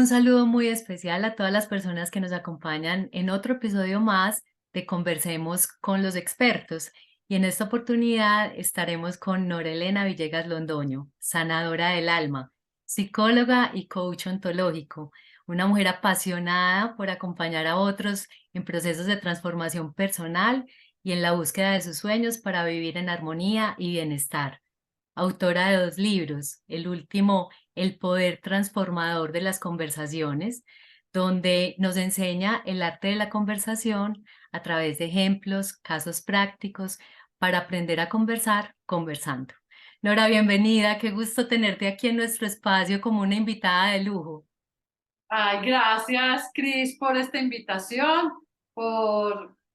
Un saludo muy especial a todas las personas que nos acompañan en otro episodio más de Conversemos con los expertos. Y en esta oportunidad estaremos con Nora Elena Villegas Londoño, sanadora del alma, psicóloga y coach ontológico, una mujer apasionada por acompañar a otros en procesos de transformación personal y en la búsqueda de sus sueños para vivir en armonía y bienestar. Autora de 2 libros, el último, El poder transformador de las conversaciones, donde nos enseña el arte de la conversación a través de ejemplos, casos prácticos, para aprender a conversar conversando. Nora, bienvenida, qué gusto tenerte aquí en nuestro espacio como una invitada de lujo. Ay, gracias, Cris, por esta invitación,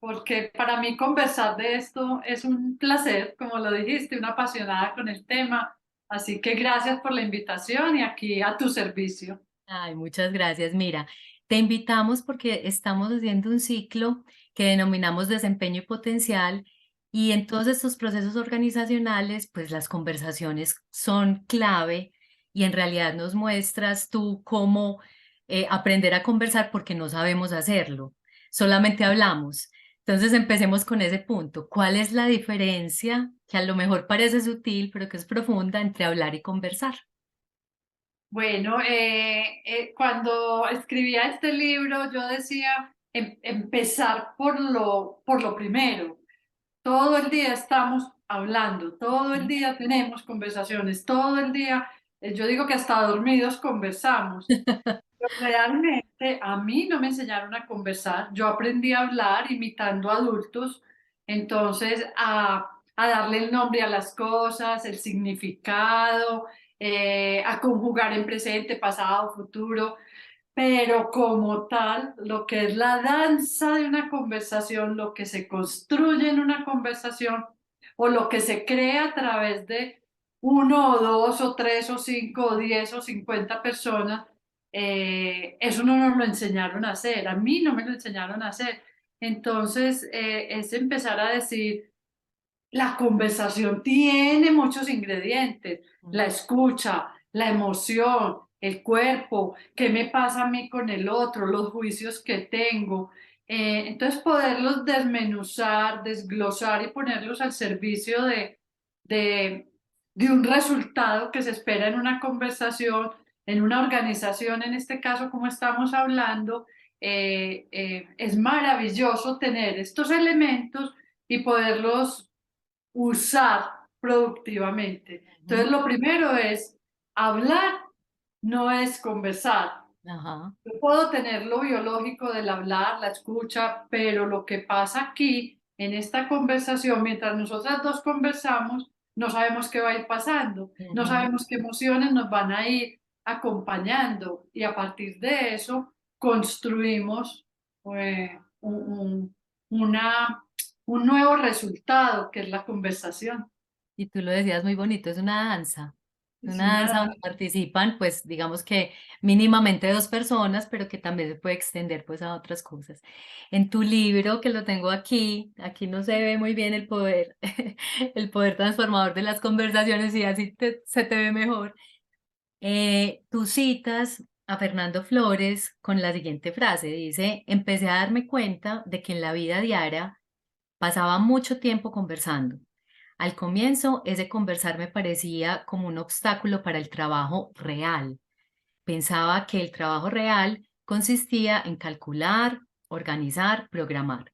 porque para mí conversar de esto es un placer, como lo dijiste, una apasionada con el tema. Así que gracias por la invitación y aquí a tu servicio. Ay, muchas gracias. Mira, te invitamos porque estamos haciendo un ciclo que denominamos desempeño y potencial, y en todos estos procesos organizacionales, pues las conversaciones son clave, y en realidad nos muestras tú cómo aprender a conversar porque no sabemos hacerlo, solamente hablamos. Entonces empecemos con ese punto. ¿Cuál es la diferencia, que a lo mejor parece sutil, pero que es profunda, entre hablar y conversar? Bueno, cuando escribía este libro, yo decía empezar por lo primero. Todo el día estamos hablando, todo el día tenemos conversaciones, todo el día, yo digo que hasta dormidos conversamos. Pero realmente a mí no me enseñaron a conversar, yo aprendí a hablar imitando adultos, entonces a darle el nombre a las cosas, el significado, a conjugar en presente, pasado, futuro, pero como tal, lo que es la danza de una conversación, lo que se construye en una conversación o lo que se crea a través de uno o dos o tres o cinco o 10 o 50 personas, eso no nos lo enseñaron a hacer, a mí no me lo enseñaron a hacer. Entonces, es empezar a decir, la conversación tiene muchos ingredientes, la escucha, la emoción, el cuerpo, qué me pasa a mí con el otro, los juicios que tengo. Entonces, poderlos desmenuzar, desglosar y ponerlos al servicio de, de un resultado que se espera en una conversación, en una organización, en este caso, como estamos hablando, es maravilloso tener estos elementos y poderlos usar productivamente. Ujú. Entonces, lo primero es hablar, no es conversar. Ajá. Yo puedo tener lo biológico del hablar, la escucha, pero lo que pasa aquí en esta conversación, mientras nosotras dos conversamos, no sabemos qué va a ir pasando, no Ujú. sabemos qué emociones nos van a ir acompañando y a partir de eso construimos una, un nuevo resultado que es la conversación. Y tú lo decías muy bonito, es Es una danza una, donde participan, pues digamos que mínimamente 2 personas, pero que también se puede extender pues a otras cosas. En tu libro, que lo tengo aquí no se ve muy bien el poder, el poder transformador de las conversaciones, y así se te ve mejor. Tú citas a Fernando Flores con la siguiente frase, dice: empecé a darme cuenta de que en la vida diaria pasaba mucho tiempo conversando. Al comienzo, ese conversar me parecía como un obstáculo para el trabajo real. Pensaba que el trabajo real consistía en calcular, organizar, programar.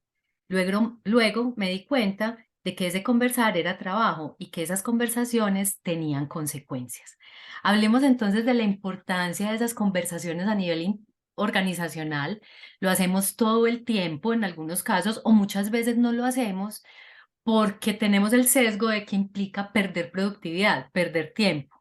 Luego me di cuenta de que ese conversar era trabajo y que esas conversaciones tenían consecuencias. Hablemos entonces de la importancia de esas conversaciones a nivel organizacional. Lo hacemos todo el tiempo en algunos casos, o muchas veces no lo hacemos porque tenemos el sesgo de que implica perder productividad, perder tiempo.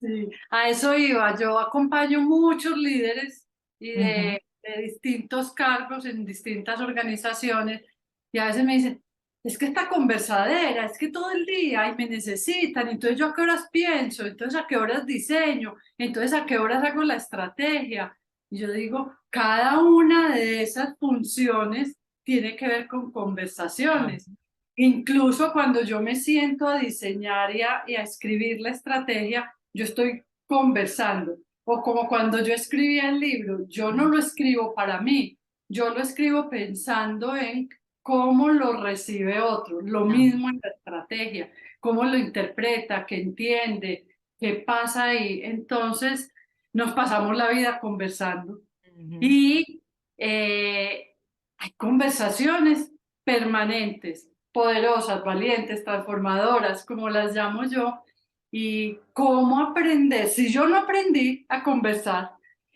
sí, a eso iba. Yo acompaño muchos líderes y Ujú. de distintos cargos en distintas organizaciones y a veces me dicen, es que esta conversadera, es que todo el día y me necesitan, entonces yo a qué horas pienso, entonces a qué horas diseño, entonces a qué horas hago la estrategia. Y yo digo, cada una de esas funciones tiene que ver con conversaciones. Incluso cuando yo me siento a diseñar y a escribir la estrategia, yo estoy conversando. O como cuando yo escribía el libro, yo no lo escribo para mí, yo lo escribo pensando en cómo lo recibe otro, lo Ah, mismo en la estrategia, cómo lo interpreta, qué entiende, qué pasa ahí. Entonces, nos pasamos la vida conversando ujú, y hay conversaciones permanentes, poderosas, valientes, transformadoras, como las llamo yo, y cómo aprender. Si yo no aprendí a conversar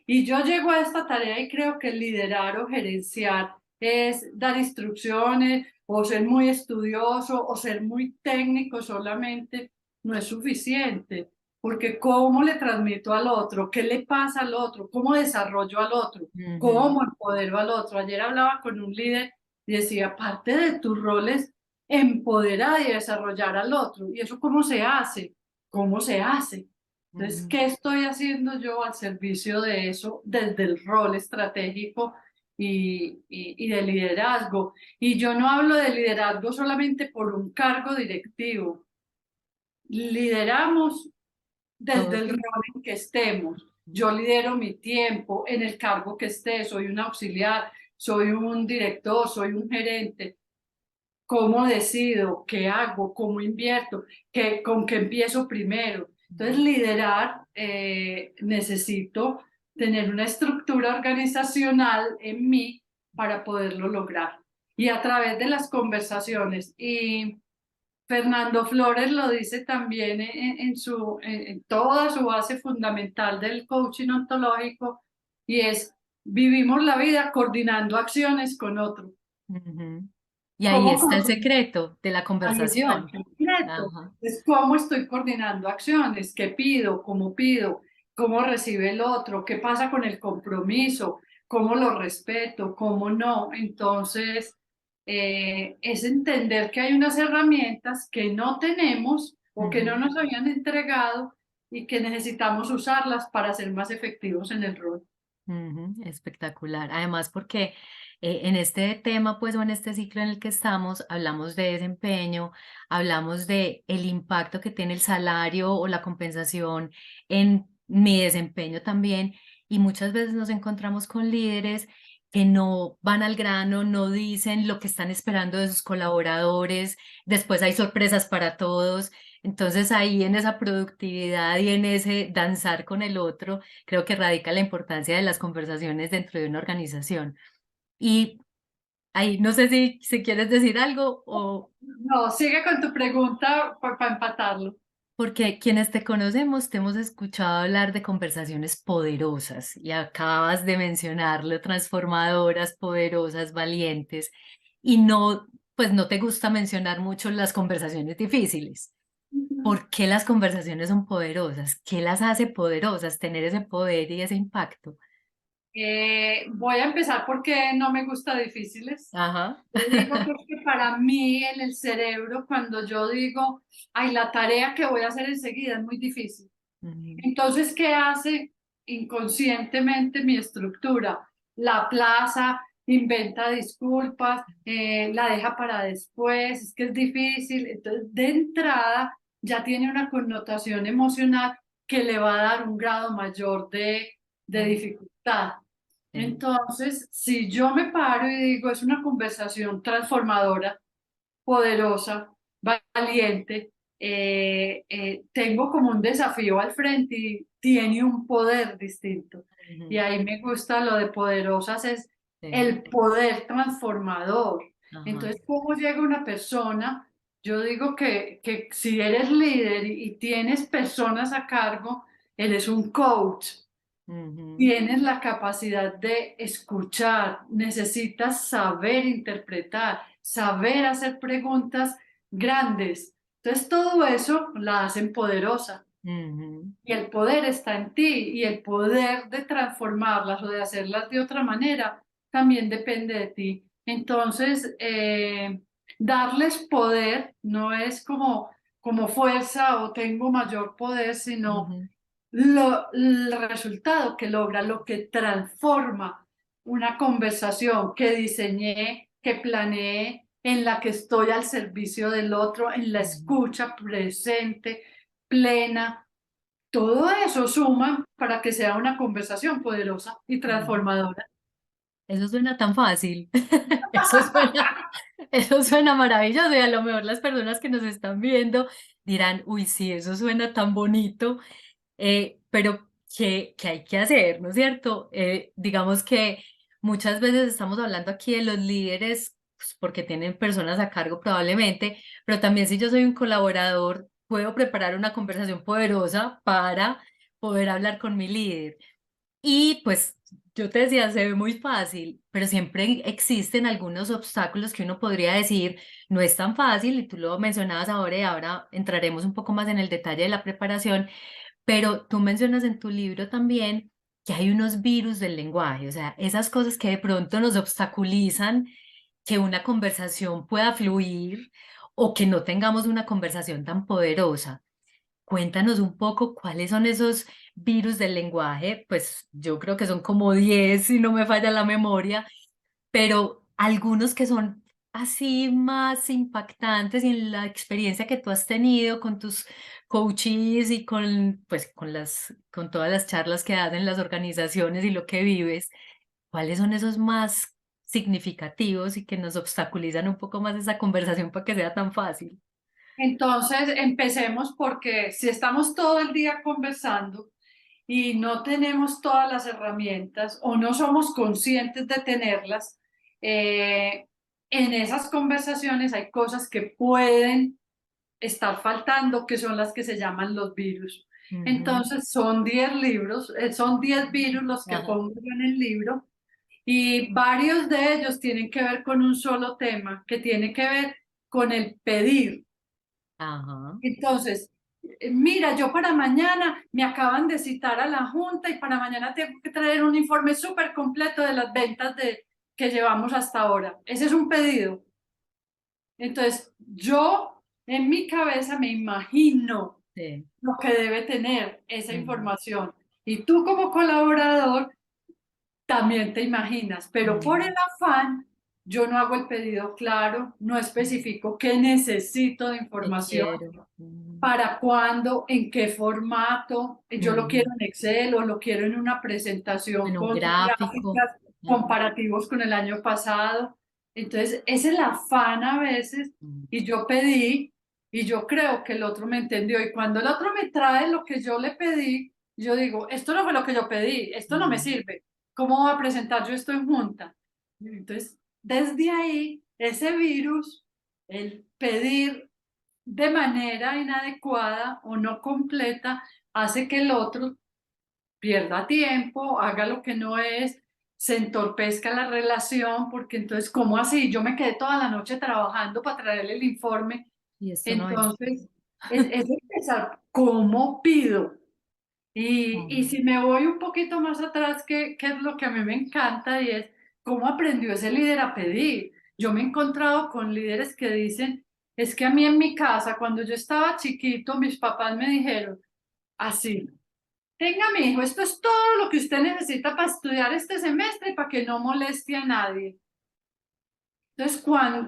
y yo llego a esta tarea y creo que liderar o gerenciar es dar instrucciones o ser muy estudioso o ser muy técnico solamente, no es suficiente. Porque cómo le transmito al otro, qué le pasa al otro, cómo desarrollo al otro, ujú, cómo empodero al otro. Ayer hablaba con un líder y decía, parte de tus roles, empoderar y desarrollar al otro. ¿Y eso cómo se hace? ¿Cómo se hace? Entonces, ujú. ¿qué estoy haciendo yo al servicio de eso desde el rol estratégico y de liderazgo? Y yo no hablo de liderazgo solamente por un cargo directivo. Lideramos desde Todo. el rol en que estemos. Yo lidero mi tiempo en el cargo que esté, soy un auxiliar, soy un director, soy un gerente. ¿Cómo decido? ¿Qué hago? ¿Cómo invierto? ¿Con qué empiezo primero? Entonces, liderar, necesito tener una estructura organizacional en mí para poderlo lograr. Y a través de las conversaciones y Fernando Flores lo dice también en toda su base fundamental del coaching ontológico y es vivimos la vida coordinando acciones con otro. Ujú. Y ahí ¿Cómo está el secreto de la Ahí está el conversación. secreto. Ajá. Es cómo estoy coordinando acciones, qué pido, cómo recibe el otro, qué pasa con el compromiso, cómo lo respeto, cómo no. Entonces, es entender que hay unas herramientas que no tenemos o que no Ujú. nos habían entregado y que necesitamos usarlas para ser más efectivos en el rol. Ujú, espectacular. Además, porque en este tema, pues, o en este ciclo en el que estamos, hablamos de desempeño, hablamos de el impacto que tiene el salario o la compensación en mi desempeño también, y muchas veces nos encontramos con líderes que no van al grano, no dicen lo que están esperando de sus colaboradores, después hay sorpresas para todos. Entonces ahí en esa productividad y en ese danzar con el otro, creo que radica la importancia de las conversaciones dentro de una organización. Y ahí no sé si quieres decir algo o No, sigue con tu pregunta para empatarlo. porque quienes te conocemos te hemos escuchado hablar de conversaciones poderosas y acabas de mencionarlo, transformadoras, poderosas, valientes, y no, pues no te gusta mencionar mucho las conversaciones difíciles. ¿Por qué las conversaciones son poderosas? ¿Qué las hace poderosas? Tener ese poder y ese impacto. Voy a empezar porque no me gusta difíciles. Ajá. Yo digo que es que para mí en el cerebro, cuando yo digo, ay, la tarea que voy a hacer enseguida es muy difícil. Ujú, Entonces, ¿qué hace inconscientemente mi estructura? La aplaza, inventa disculpas, la deja para después, es que es difícil. Entonces, de entrada, ya tiene una connotación emocional que le va a dar un grado mayor de ujú, dificultad. sí, Entonces, si yo me paro y digo, es una conversación transformadora, poderosa, valiente, tengo como un desafío al frente y tiene un poder distinto. Y ujú, ahí me gusta lo de poderosas, es sí, el poder transformador. ajá, Entonces, ¿cómo llega una persona? Yo digo que si eres líder y tienes personas a cargo, eres un coach. ujú, Tienes la capacidad de escuchar, necesitas saber interpretar, saber hacer preguntas grandes. Entonces todo eso la hacen poderosa ujú, y el poder está en ti y el poder de transformarlas o de hacerlas de otra manera también depende de ti. Entonces, darles poder no es como fuerza o tengo mayor poder, sino ujú, el resultado que logra, lo que transforma una conversación que diseñé, que planeé, en la que estoy al servicio del otro, en la ujú, escucha presente, plena. todo eso suma para que sea una conversación poderosa y Ujú. transformadora. Eso suena tan fácil. Eso suena, eso suena maravilloso y a lo mejor las personas que nos están viendo dirán, uy, sí, eso suena tan bonito, pero ¿qué hay que hacer, no es cierto? Digamos que muchas veces estamos hablando aquí de los líderes, pues, porque tienen personas a cargo probablemente, pero también si yo soy un colaborador, puedo preparar una conversación poderosa para poder hablar con mi líder. Y pues yo te decía, se ve muy fácil, pero siempre existen algunos obstáculos que uno podría decir no es tan fácil, y tú lo mencionabas ahora y ahora entraremos un poco más en el detalle de la preparación, pero tú mencionas en tu libro también que hay unos virus del lenguaje, o sea, esas cosas que de pronto nos obstaculizan que una conversación pueda fluir o que no tengamos una conversación tan poderosa. Cuéntanos un poco cuáles son esos virus del lenguaje, pues yo creo que son como 10 si no me falla la memoria, pero algunos que son así más impactantes y en la experiencia que tú has tenido con tus coaches y con, pues, con todas las charlas que das en las organizaciones y lo que vives, ¿cuáles son esos más significativos y que nos obstaculizan un poco más esa conversación para que sea tan fácil? Entonces, empecemos porque si estamos todo el día conversando y no tenemos todas las herramientas o no somos conscientes de tenerlas, eh, en esas conversaciones hay cosas que pueden estar faltando, que son las que se llaman los virus. Ujú. Entonces, son 10 libros, son 10 virus los que Ajá. pongo yo en el libro y varios de ellos tienen que ver con un solo tema, que tiene que ver con el pedir. Ajá. Entonces, mira, yo para mañana me acaban de citar a la junta y para mañana tengo que traer un informe súper completo de las ventas que llevamos hasta ahora. Ese es un pedido. Entonces, yo en mi cabeza me imagino Sí. lo que debe tener esa Ujú. información. Y tú como colaborador también te imaginas, pero por Ujú. el afán, yo no hago el pedido claro, no especifico qué necesito de Te información, quiero. Ujú. para cuándo, en qué formato, yo lo quiero Ujú. en Excel o lo quiero en una presentación En un con gráfico. gráficas Ajá. comparativos con el año pasado. Entonces, es el afán a veces Ujú. y yo pedí y yo creo que el otro me entendió y cuando el otro me trae lo que yo le pedí, yo digo, esto no fue lo que yo pedí, esto no me Ujú. sirve, ¿cómo voy a presentar yo esto en junta? Entonces, desde ahí, ese virus, el pedir de manera inadecuada o no completa, hace que el otro pierda tiempo, haga lo que no es, se entorpezca la relación, porque entonces, ¿cómo así? Yo me quedé toda la noche trabajando para traerle el informe. Y esto no es. Entonces, es empezar, ¿cómo pido? Y Ujú. si me voy un poquito más atrás, ¿qué es lo que a mí me encanta? Y es cómo aprendió ese líder a pedir. Yo me he encontrado con líderes que dicen, es que a mí en mi casa, cuando yo estaba chiquito, mis papás me dijeron, así, tenga mi hijo, esto es todo lo que usted necesita para estudiar este semestre, para que no moleste a nadie. Entonces,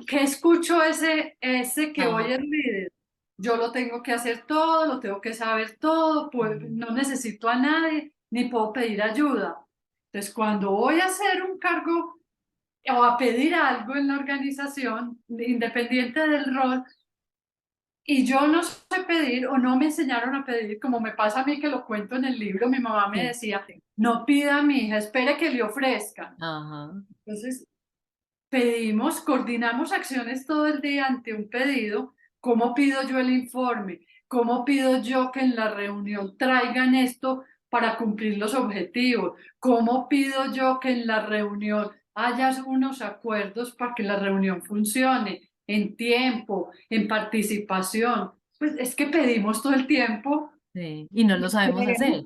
¿qué escucho ese que hoy Ajá. es líder? Yo lo tengo que hacer todo, lo tengo que saber todo, pues Ujú. no necesito a nadie, ni puedo pedir ayuda. Entonces, cuando voy a hacer un cargo o a pedir algo en la organización, independiente del rol, y yo no sé pedir o no me enseñaron a pedir, como me pasa a mí que lo cuento en el libro, mi mamá me Sí. decía, no pida a mi hija, espere que le ofrezcan. Ajá. Entonces, pedimos, coordinamos acciones todo el día ante un pedido. ¿Cómo pido yo el informe? ¿Cómo pido yo que en la reunión traigan esto para cumplir los objetivos? ¿Cómo pido yo que en la reunión haya unos acuerdos para que la reunión funcione en tiempo, en participación? Pues es que pedimos todo el tiempo. Sí. Y no lo sabemos hacer.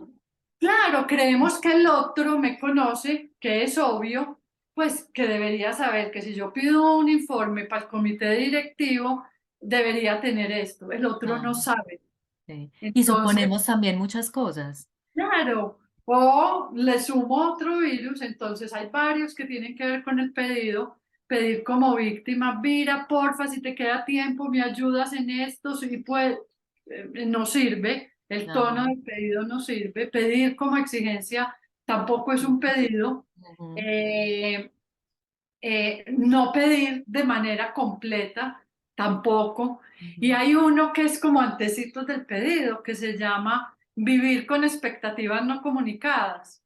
Claro, creemos que el otro me conoce, que es obvio, pues que debería saber que si yo pido un informe para el comité directivo, debería tener esto. El otro no Ajá. sabe. Sí. Y Entonces, suponemos también muchas cosas. claro, o le sumo otro virus, entonces hay varios que tienen que ver con el pedido. Pedir como víctima, mira, porfa, si te queda tiempo, me ayudas en esto, si pues, no sirve. El tono Ajá. del pedido no sirve. Pedir como exigencia tampoco es un pedido. Ujú, Eh, no pedir de manera completa tampoco. Y ujú. hay uno que es como antecitos del pedido, que se llama vivir con expectativas no comunicadas.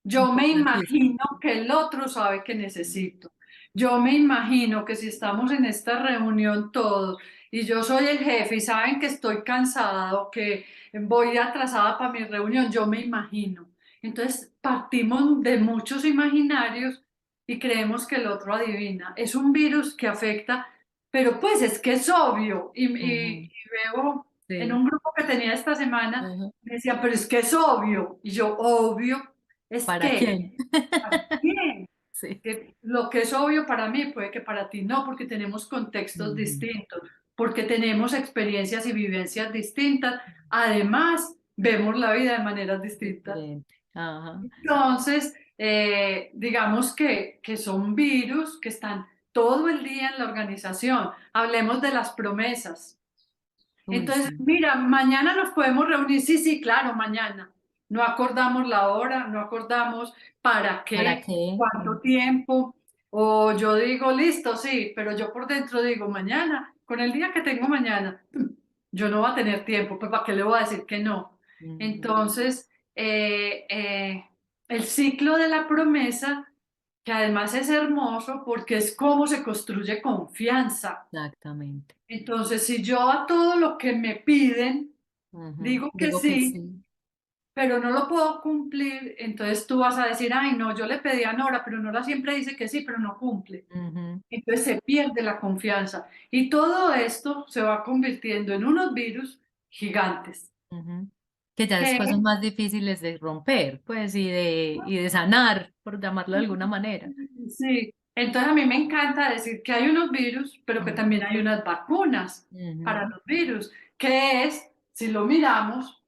Yo me Importantísimo. imagino que el otro sabe que necesito. Yo me imagino que si estamos en esta reunión todos y yo soy el jefe y saben que estoy cansada o que voy atrasada para mi reunión, yo me imagino. Entonces partimos de muchos imaginarios y creemos que el otro adivina. Es un virus que afecta, pero pues es que es obvio. Ujú, Y veo en sí. un grupo que tenía esta semana, Ajá. me decían, pero es que es obvio. Y yo, obvio. Es ¿Para que quién? también, Sí. que lo que es obvio para mí puede que para ti no, porque tenemos contextos Ujú, distintos, porque tenemos experiencias y vivencias distintas. Además, vemos la vida de maneras distintas. diferente. Ajá. Entonces, digamos que son virus que están todo el día en la organización. Hablemos de las promesas. Uy, Entonces, sí. mira, mañana nos podemos reunir. Sí, sí, claro, mañana. No acordamos la hora, no acordamos para ¿Para qué, qué? cuánto tiempo. O yo digo, listo, sí, pero yo por dentro digo, mañana, con el día que tengo mañana, yo no voy a tener tiempo, pues ¿para qué le voy a decir que no? Ujú, Entonces, el ciclo de la promesa, que además es hermoso porque es cómo se construye confianza. exactamente. Entonces, si yo a todo lo que me piden Ujú, digo que digo que sí, sí. pero no lo puedo cumplir, entonces tú vas a decir, ay, no, yo le pedí a Nora, pero Nora siempre dice que sí, pero no cumple. Ujú, Entonces se pierde la confianza. Y todo esto se va convirtiendo en unos virus gigantes. ujú. Que ya Que después son más difíciles de romper, pues, y de sanar, por llamarlo de alguna manera. Sí, entonces a mí me encanta decir que hay unos virus, pero que Ujú, también hay unas vacunas para ujú, los virus, que es, si lo miramos,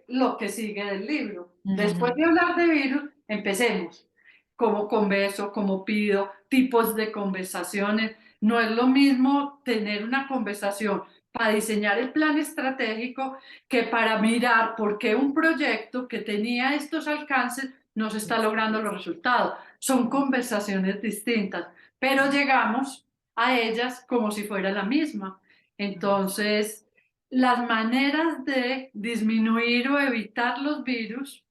lo que sigue del libro. Después ujú. de hablar de virus, empecemos. Cómo converso, cómo pido, tipos de conversaciones. No es lo mismo tener una conversación para diseñar el plan estratégico que para mirar por qué un proyecto que tenía estos alcances no se está logrando los resultados. Son conversaciones distintas, pero llegamos a ellas como si fuera la misma. Entonces, las maneras de disminuir o evitar los virus,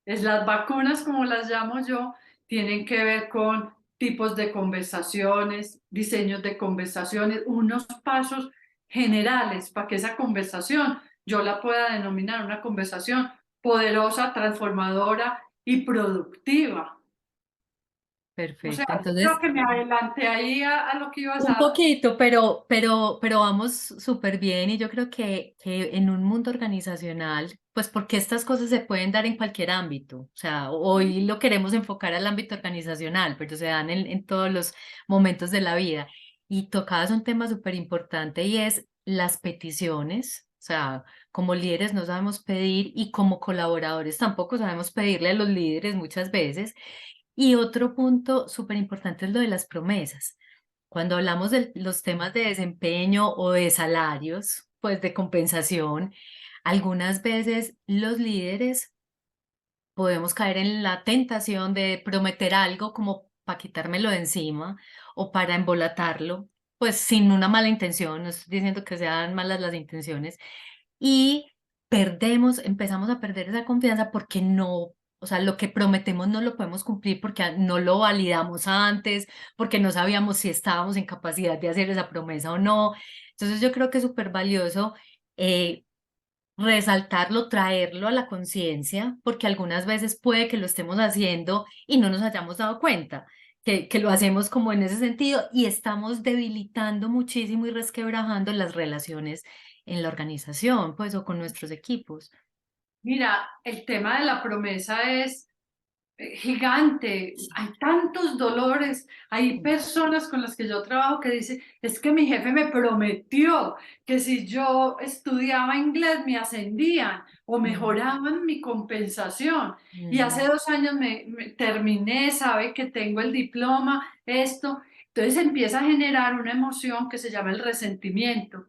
es las vacunas, como las llamo yo, tienen que ver con tipos de conversaciones, diseños de conversaciones, unos pasos generales para que esa conversación yo la pueda denominar una conversación poderosa, transformadora y productiva. O sea, Perfecto. yo creo Entonces, que me adelanté ahí a lo que ibas un a... poquito, pero vamos súper bien y yo creo que en un mundo organizacional, pues porque estas cosas se pueden dar en cualquier ámbito, o sea, hoy lo queremos enfocar al ámbito organizacional, pero se dan en todos los momentos de la vida. Y tocabas un tema súper importante y es las peticiones, o sea, como líderes no sabemos pedir y como colaboradores tampoco sabemos pedirle a los líderes muchas veces. Y otro punto súper importante es lo de las promesas. Cuando hablamos de los temas de desempeño o de salarios, pues de compensación, algunas veces los líderes podemos caer en la tentación de prometer algo como para quitármelo de encima o para embolatarlo, pues sin una mala intención, no estoy diciendo que sean malas las intenciones, y empezamos a perder esa confianza porque no, o sea, lo que prometemos no lo podemos cumplir porque no lo validamos antes, porque no sabíamos si estábamos en capacidad de hacer esa promesa o no. Entonces yo creo que es súper valioso eh, resaltarlo, traerlo a la conciencia, porque algunas veces puede que lo estemos haciendo y no nos hayamos dado cuenta. Que lo hacemos como en ese sentido y estamos debilitando muchísimo y resquebrajando las relaciones en la organización, pues, o con nuestros equipos. Mira, el tema de la promesa es gigante, hay tantos dolores, hay Mm, personas con las que yo trabajo que dicen, es que mi jefe me prometió que si yo estudiaba inglés me ascendían o ujú, mejoraban mi compensación. Y ujú, hace 2 años me terminé, sabe que tengo el diploma, esto. Entonces empieza a generar una emoción que se llama el resentimiento.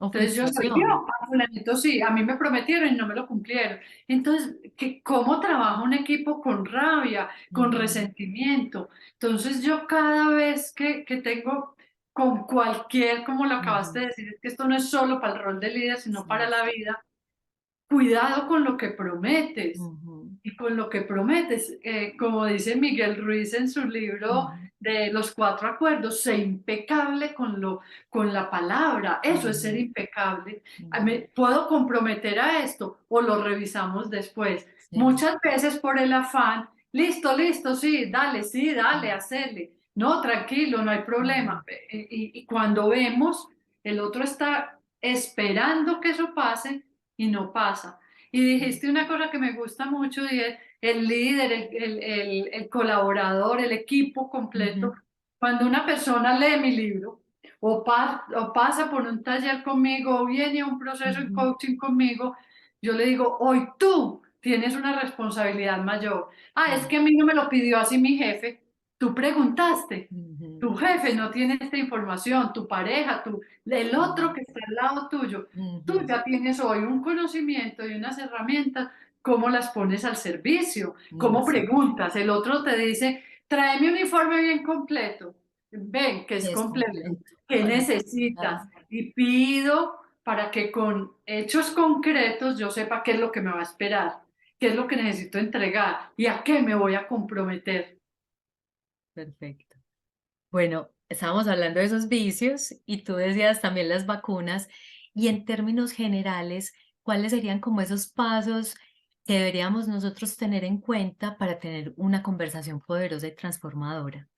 O Entonces yo soy frustración. yo, fulanito sí, a mí me prometieron y no me lo cumplieron. Entonces, ¿cómo trabaja un equipo con rabia, con Ujú, resentimiento? Entonces yo cada vez que tengo con cualquier, como lo acabaste ujú. de decir, es que esto no es solo para el rol de líder, sino para Sí. la vida. Cuidado con lo que prometes Ujú, y con lo que prometes. Como dice Miguel Ruiz en su libro ujú, de los cuatro acuerdos, sé impecable con la palabra. Eso es ser ujú, impecable. ujú. ¿Puedo comprometer a esto o lo revisamos después? Sí. Muchas veces por el afán, listo, listo, sí, dale, Ujú, hacerle. No, tranquilo, no hay ujú, problema. Y cuando vemos, el otro está esperando que eso pase y no pasa. Y dijiste una cosa que me gusta mucho y es el líder, el colaborador, el equipo completo. ujú, Cuando una persona lee mi libro o pasa por un taller conmigo o viene a un proceso de ujú, coaching conmigo, yo le digo, hoy tú tienes una responsabilidad mayor. Ah, es sí, que a mí no me lo pidió así mi jefe. Tú preguntaste. ujú, Tu jefe no tiene esta información, tu pareja, el otro sí, que está al lado tuyo. Tú ujú, ya tienes hoy un conocimiento y unas herramientas, ¿cómo las pones al servicio? ¿Cómo exacto. preguntas? El otro te dice, tráeme un informe bien completo. Ven, que es Es completo. completo. ¿Qué Para necesitas? ah, Y pido para que con hechos concretos yo sepa qué es lo que me va a esperar, qué es lo que necesito entregar y a qué me voy a comprometer. perfecto. Bueno, estábamos hablando de esos vicios y tú decías también las vacunas. Y en términos generales, ¿cuáles serían como esos pasos que deberíamos nosotros tener en cuenta para tener una conversación poderosa y transformadora?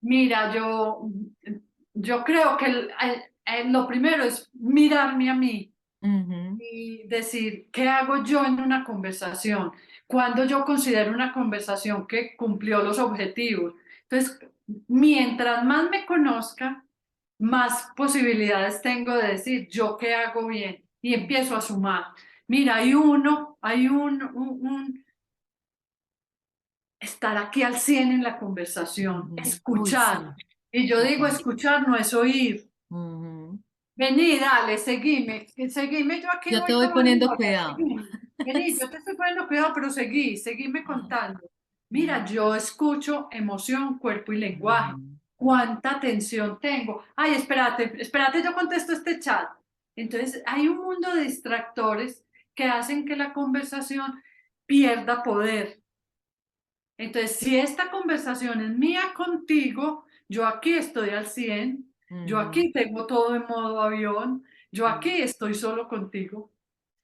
Mira, yo creo que lo primero es mirarme a mí Ujú, y decir, ¿qué hago yo en una conversación? Cuando yo considero una conversación que cumplió los objetivos. Entonces, mientras más me conozca, más posibilidades tengo de decir, ¿yo qué hago bien? Y mm, empiezo a sumar. Mira, hay estar aquí al 100 en la conversación, ujú. Uy, escuchar. sí, Y yo digo, total. escuchar no es oír. Ujú. Vení, dale, seguime, yo aquí Yo te voy voy tomando poniendo nota, cuidado. seguime. Vení, yo te estoy poniendo cuidado, pero seguime Ajá. contando. Mm, Mira, yo escucho emoción, cuerpo y lenguaje. ujú, ¿Cuánta atención tengo? Ay, espérate, yo contesto este chat. Entonces, hay un mundo de distractores que hacen que la conversación pierda poder. Entonces, si esta conversación es mía contigo, yo aquí estoy al 100, yo ujú, aquí tengo todo en modo avión, yo aquí mm, estoy solo contigo.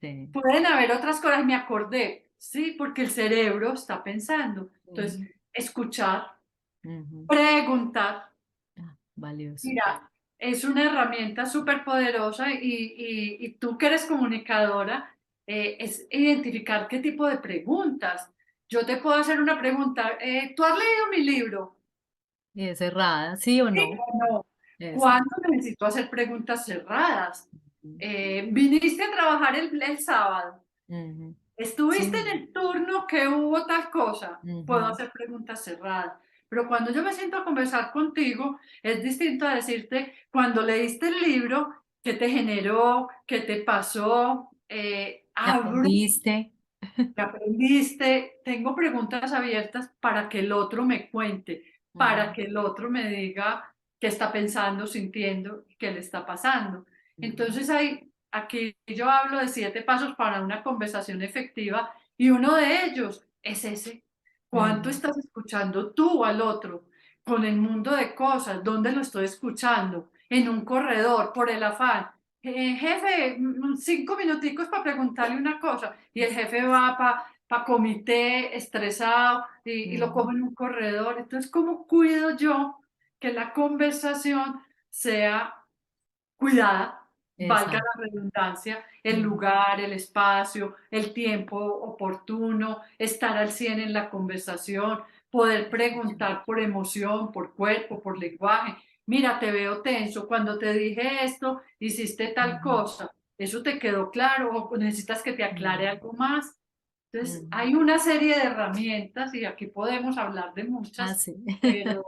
sí, Pueden haber otras cosas, me acordé, sí, porque el cerebro está pensando. Entonces, ujú, escuchar, ujú. preguntar, Ah, valioso. mira, es una herramienta súper poderosa y tú que eres comunicadora, es identificar qué tipo de preguntas. Yo te puedo hacer una pregunta, ¿tú has leído mi libro? ¿Y es cerrada, sí o Sí no? o no. Exacto. ¿Cuándo necesito hacer preguntas cerradas? Ujú, ¿Viniste a trabajar el sábado? ujú. ¿Estuviste en Sí. el turno que hubo tal cosa? Puedo Ujú, hacer preguntas cerradas. Pero cuando yo me siento a conversar contigo, es distinto a decirte, cuando leíste el libro, qué te generó, qué te pasó, ¿qué abro, aprendiste? qué aprendiste. Tengo preguntas abiertas para que el otro me cuente, para Ujú, que el otro me diga qué está pensando, sintiendo, qué le está pasando. ujú, Entonces aquí yo hablo de 7 pasos para una conversación efectiva y uno de ellos es ese. ¿Cuánto ujú, estás escuchando tú al otro? Con el mundo de cosas, ¿dónde lo estoy escuchando? En un corredor, por el afán. Jefe, 5 minuticos para preguntarle una cosa. Y el jefe va para comité estresado y lo ujú. cojo en un corredor. Entonces, ¿cómo cuido yo que la conversación sea cuidada, valga Exacto. la redundancia, el Ujú, lugar, el espacio, el tiempo oportuno, estar al 100 en la conversación, poder escuchar. preguntar por emoción, por cuerpo, por lenguaje? Mira, te veo tenso, cuando te dije esto, hiciste tal Ujú, cosa, ¿eso te quedó claro o necesitas que te aclare ujú, algo más? Entonces, ujú. hay una serie de herramientas y aquí podemos hablar de Ah, muchas, sí. pero,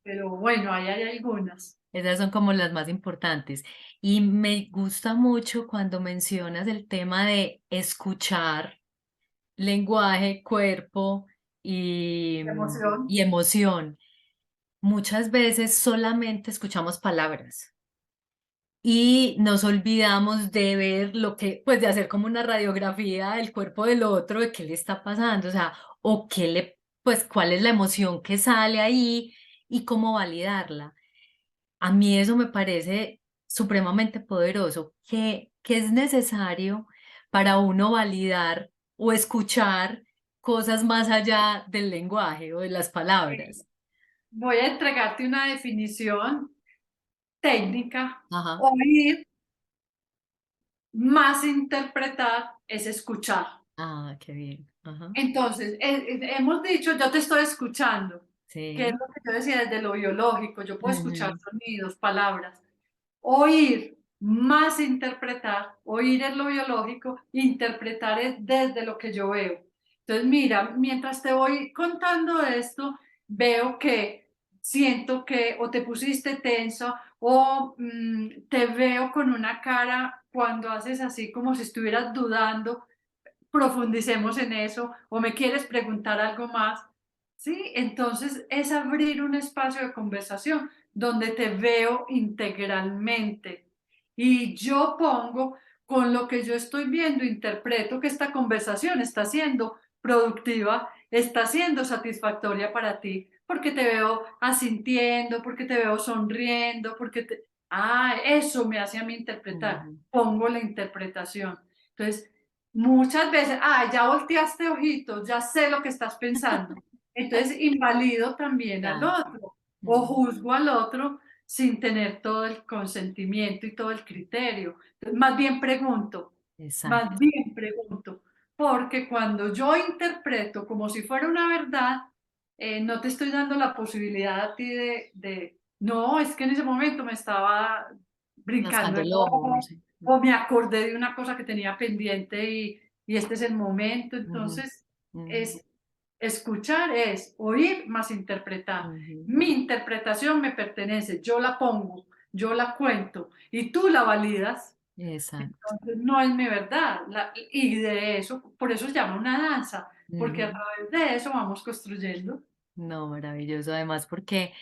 pero bueno, ahí hay algunas. Esas son como las más importantes. Y me gusta mucho cuando mencionas el tema de escuchar lenguaje, cuerpo y, Emoción. y emoción. Muchas veces solamente escuchamos palabras y nos olvidamos de ver lo que, pues de hacer como una radiografía del cuerpo del otro, de qué le está pasando, o sea, o qué le, pues cuál es la emoción que sale ahí y cómo validarla. A mí eso me parece supremamente poderoso, que es necesario para uno validar o escuchar cosas más allá del lenguaje o de las palabras. Voy a entregarte una definición técnica. Ajá. Oír más interpretar es escuchar. Ah, qué bien. Ajá. Entonces, hemos dicho, yo te estoy escuchando, que es Sí. lo que yo decía desde lo biológico, yo puedo escuchar Ujú. sonidos, palabras. Oír más interpretar, oír es lo biológico, interpretar es desde lo que yo veo. Entonces, mira, mientras te voy contando esto, veo que siento que o te pusiste tenso o te veo con una cara cuando haces así como si estuvieras dudando, profundicemos en eso o me quieres preguntar algo más, ¿sí? Entonces es abrir un espacio de conversación donde te veo integralmente y yo pongo con lo que yo estoy viendo, interpreto que esta conversación está siendo productiva, está siendo satisfactoria para ti, porque te veo asintiendo, porque te veo sonriendo, porque te... Ah, eso me hace a mí interpretar. Ujú. Pongo la interpretación. Entonces, muchas veces, ah, ya volteaste ojitos, ya sé lo que estás pensando. Entonces, invalido también al Claro. otro o Ujú. juzgo al otro sin tener todo el consentimiento y todo el criterio. Entonces, más Exacto. bien pregunto, porque cuando yo interpreto como si fuera una verdad, no te estoy dando la posibilidad a ti no, es que en ese momento me estaba brincando Rascando el el ojo, no ojo, sé. o me acordé de una cosa que tenía pendiente y este es el momento. Ujú, Entonces, ujú, es escuchar es oír más interpretar. ujú. Mi interpretación me pertenece, yo la pongo, yo la cuento y tú la validas. Exacto. Entonces, no es mi verdad. Y de eso, por eso se llama una danza, porque a Ujú. través de eso vamos construyendo. No, maravilloso. Además, porque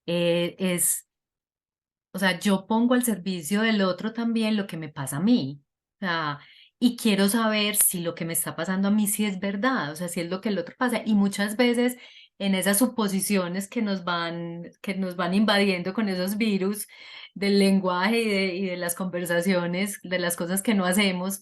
es, o sea, yo pongo al servicio del otro también lo que me pasa a mí. O sea, y quiero saber si lo que me está pasando a mí sí es verdad, o sea, si es lo que el otro pasa. Y muchas veces en esas suposiciones que nos van invadiendo con esos virus del lenguaje y de las conversaciones, de las cosas que no hacemos,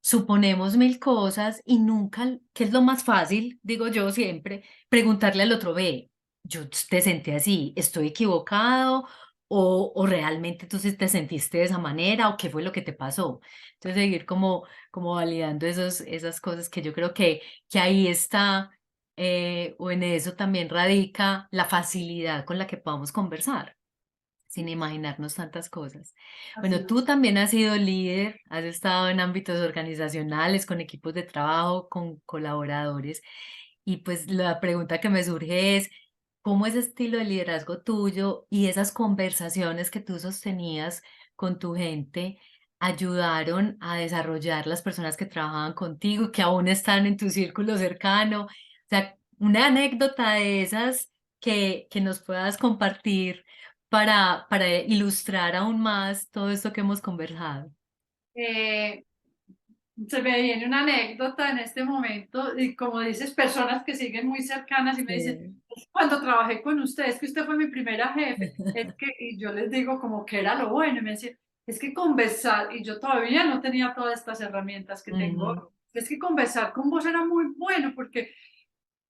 suponemos mil cosas y nunca, que es lo más fácil, digo yo siempre, preguntarle al otro, ve, yo te sentí así, ¿estoy equivocado? O realmente tú sí te sentiste de esa manera, o qué fue lo que te pasó. Entonces, seguir como validando esas cosas que yo creo que ahí está, o en eso también radica la facilidad con la que podamos conversar, sin imaginarnos tantas cosas. Así Bueno, es. tú también has sido líder, has estado en ámbitos organizacionales, con equipos de trabajo, con colaboradores, y pues la pregunta que me surge es, ¿cómo ese estilo de liderazgo tuyo y esas conversaciones que tú sostenías con tu gente ayudaron a desarrollar las personas que trabajaban contigo y que aún están en tu círculo cercano? O sea, una anécdota de esas que nos puedas compartir para ilustrar aún más todo esto que hemos conversado. Eh, Se me viene una anécdota en este momento y como dices, personas que siguen muy cercanas y me dicen, Sí. cuando trabajé con usted, es que usted fue mi primera jefe, es que, y yo les digo como que era lo bueno, y me decían, es que conversar, y yo todavía no tenía todas estas herramientas que Ujú, tengo, es que conversar con vos era muy bueno porque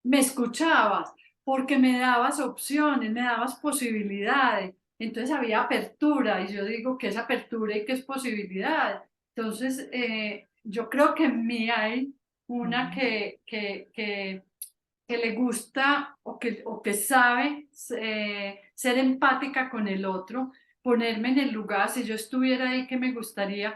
me escuchabas, porque me dabas opciones, me dabas posibilidades. Entonces había apertura y yo digo que es apertura y que es posibilidad. Entonces, yo creo que en mí hay una ujú. que le gusta o que sabe ser empática con el otro, ponerme en el lugar, si yo estuviera ahí, ¿qué me gustaría?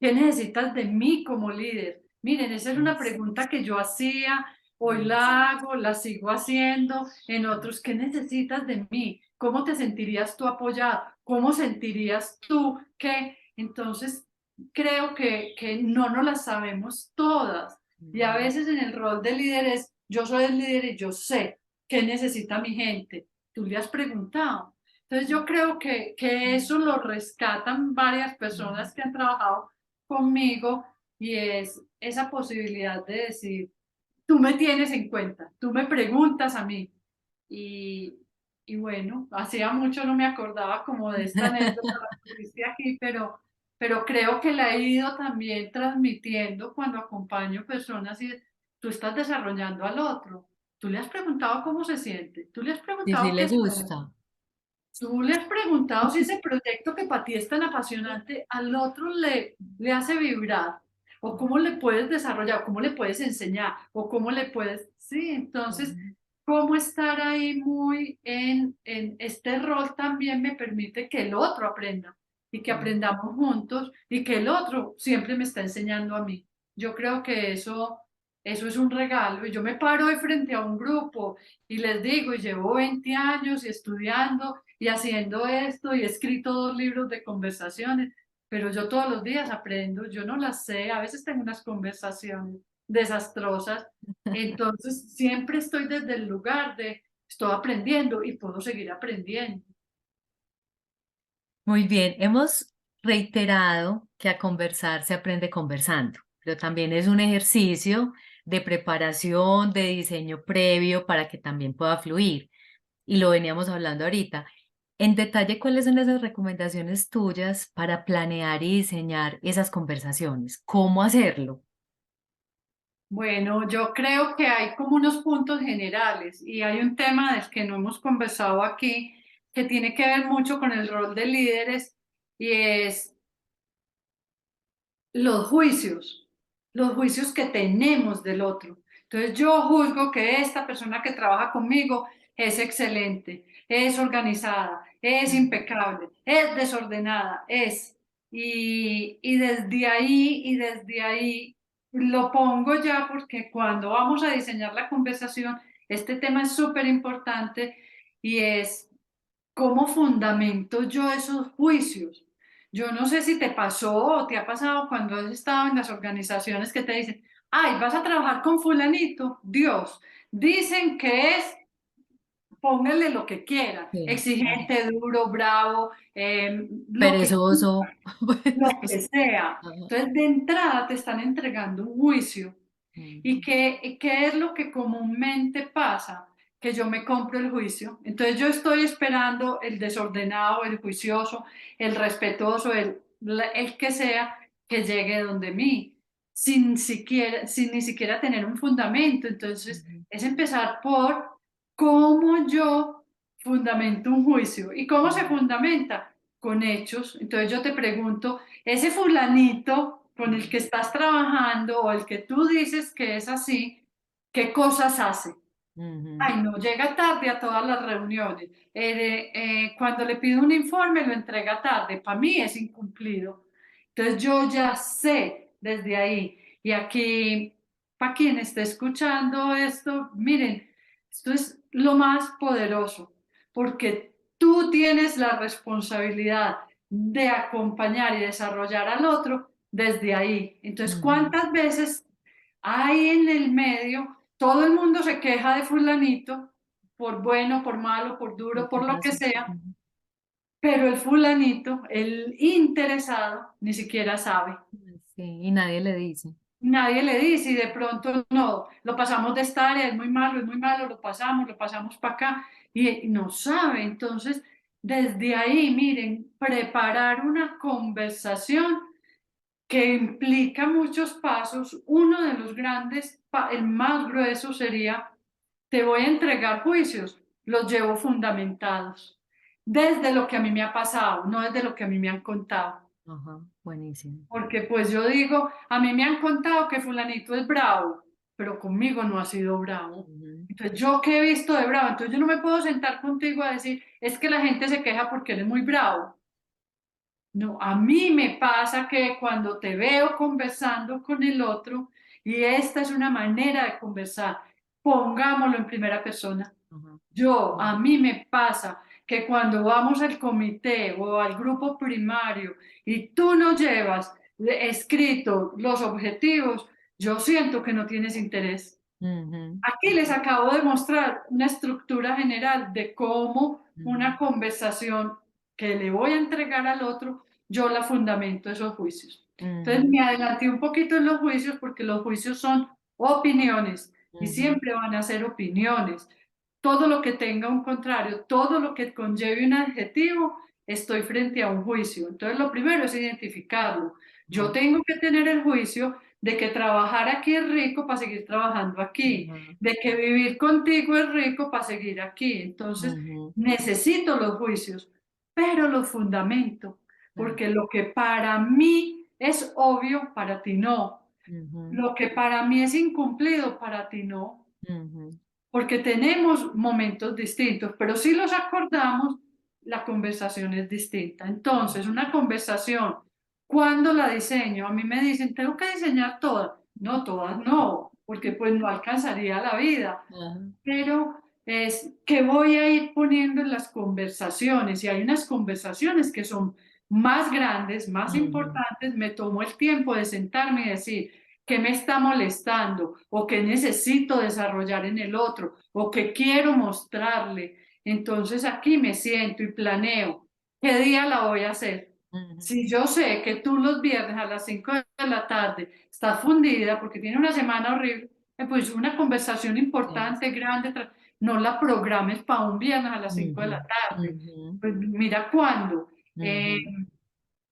¿Qué necesitas de mí como líder? Miren, esa es una Eso, pregunta que yo hacía, hoy eso, la hago, la sigo haciendo, en otros, ¿qué necesitas de mí? ¿Cómo te sentirías tú apoyado? ¿cómo sentirías tú que? Entonces, creo que no nos las sabemos todas. Y a Ujú. veces en el rol de líder es, yo soy el líder y yo sé qué necesita mi gente. Tú le has preguntado. Entonces yo creo que eso lo rescatan varias Ujú. personas que han trabajado conmigo y es esa posibilidad de decir, tú me tienes en cuenta, tú me preguntas a mí. Y, y bueno, hacía mucho no me acordaba como de esta anécdota que tuviste aquí, pero creo que la he ido también transmitiendo cuando acompaño personas y tú estás desarrollando al otro. Tú le has preguntado cómo se siente, tú le has Sí, sí preguntado qué le espera, gusta. tú le has preguntado si ese proyecto que para ti es tan apasionante al otro le hace vibrar, o cómo le puedes desarrollar, cómo le puedes enseñar, o cómo le puedes, sí, entonces, Ujú. cómo estar ahí muy en este rol también me permite que el otro aprenda y que Sí. aprendamos juntos y que el otro siempre me está enseñando a mí. Yo creo que eso es un regalo y yo me paro de frente a un grupo y les digo, y llevo 20 años y estudiando y haciendo esto y he escrito 2 libros de conversaciones, pero yo todos los días aprendo, yo no las sé, a veces tengo unas conversaciones desastrosas, entonces siempre estoy desde el lugar de estoy aprendiendo y puedo seguir aprendiendo. Muy bien, hemos reiterado que a conversar se aprende conversando, pero también es un ejercicio de preparación, de diseño previo para que también pueda fluir. Y lo veníamos hablando ahorita. En detalle, ¿cuáles son esas recomendaciones tuyas para planear y diseñar esas conversaciones? ¿Cómo hacerlo? Bueno, yo creo que hay como unos puntos generales y hay un tema del que no hemos conversado aquí que tiene que ver mucho con el rol de líderes y es los juicios que tenemos del otro. Entonces yo juzgo que esta persona que trabaja conmigo es excelente, es organizada, es Mm. impecable, es desordenada, es. Y desde ahí lo pongo ya porque cuando vamos a diseñar la conversación, este tema es súper importante y es ¿cómo fundamento yo esos juicios? Yo no sé si te pasó o te ha pasado cuando has estado en las organizaciones que te dicen, ay, vas a trabajar con fulanito, Dios, dicen que es, póngale lo que quiera, Sí, claro. exigente, duro, bravo, lo que, Perezoso. lo Bueno, que sea. ajá. Entonces, de entrada te están entregando un juicio. ¿Y Mm. qué es lo que comúnmente pasa? Que yo me compro el juicio. Entonces yo estoy esperando el desordenado, el juicioso, el respetuoso, el que sea, que llegue donde mí, sin ni siquiera tener un fundamento. Entonces Ujú. es empezar por cómo yo fundamento un juicio. ¿Y cómo se Mm. fundamenta? Con hechos. Entonces yo te pregunto, ese fulanito con el que Mm. estás trabajando o el que tú dices que es así, ¿qué cosas hace? Ujú. Ay, no, llega tarde a todas las reuniones. Cuando le pido un informe, lo entrega tarde. Para mí es incumplido. Entonces yo ya sé desde ahí. Y aquí, para quien esté escuchando esto, miren, esto es lo más poderoso, porque tú tienes la responsabilidad de acompañar y desarrollar al otro desde ahí. Entonces, Ujú. ¿cuántas veces hay en el medio? Todo el mundo se queja de fulanito, por bueno, por malo, por Lo duro, que por lo que pasa. sea, Ujú. pero el fulanito, el interesado, ni siquiera sabe. Sí, y nadie le dice. Nadie le dice y de pronto no, lo pasamos de esta área, es muy malo, lo pasamos para acá y no sabe. Entonces, desde ahí, miren, preparar una conversación que implica muchos pasos. Uno de los grandes, el más grueso sería, te voy a entregar juicios, los llevo fundamentados, desde lo que a mí me ha pasado, no desde lo que a mí me han contado. Ajá, buenísimo. Porque pues yo digo, a mí me han contado que fulanito es bravo, pero conmigo no ha sido bravo. Ujú. Entonces, ¿yo qué he visto de bravo? Entonces yo no me puedo sentar contigo a decir, es que la gente se queja porque él es muy bravo. No, a mí me pasa que cuando te veo conversando con el otro, y esta es una manera de conversar, pongámoslo en primera persona. Ajá. Yo, a Mm. mí me pasa que cuando vamos al comité o al grupo primario y tú no llevas escrito los objetivos, yo siento que no tienes interés. Ujú, Aquí les acabo de mostrar una estructura general de cómo una ujú, conversación que le voy a entregar al otro, yo la fundamento esos juicios. Entonces ujú, me adelanté un poquito en los juicios porque los juicios son opiniones y ujú, siempre van a ser opiniones. Todo lo que tenga un contrario, todo lo que conlleve un adjetivo, estoy frente a un juicio. Entonces lo primero es identificarlo. Yo ujú, tengo que tener el juicio de que trabajar aquí es rico para seguir trabajando aquí, ujú, de que vivir contigo es rico para seguir aquí. Entonces, ujú, necesito los juicios, pero los fundamento, claro, porque lo que para mí es obvio, para ti no. ujú, Lo que para mí es incumplido, para ti no. ujú, Porque tenemos momentos distintos, pero si los acordamos, la conversación es distinta. Entonces, una conversación, cuando la diseño, a mí me dicen, tengo que diseñar todas. No, todas no, porque pues no alcanzaría la vida, ajá, pero es que voy a ir poniendo en las conversaciones y hay unas conversaciones que son más grandes, más ujú, importantes, me tomo el tiempo de sentarme y decir qué me está molestando o qué necesito desarrollar en el otro o qué quiero mostrarle. Entonces aquí me siento y planeo qué día la voy a hacer. ujú, Si yo sé que tú los viernes a las 5 de la tarde estás fundida porque tiene una semana horrible, pues una conversación sí, importante, grande, no la programes para un viernes a las 5 de ujú, la tarde. ujú, Pues mira cuándo. Eh, ujú,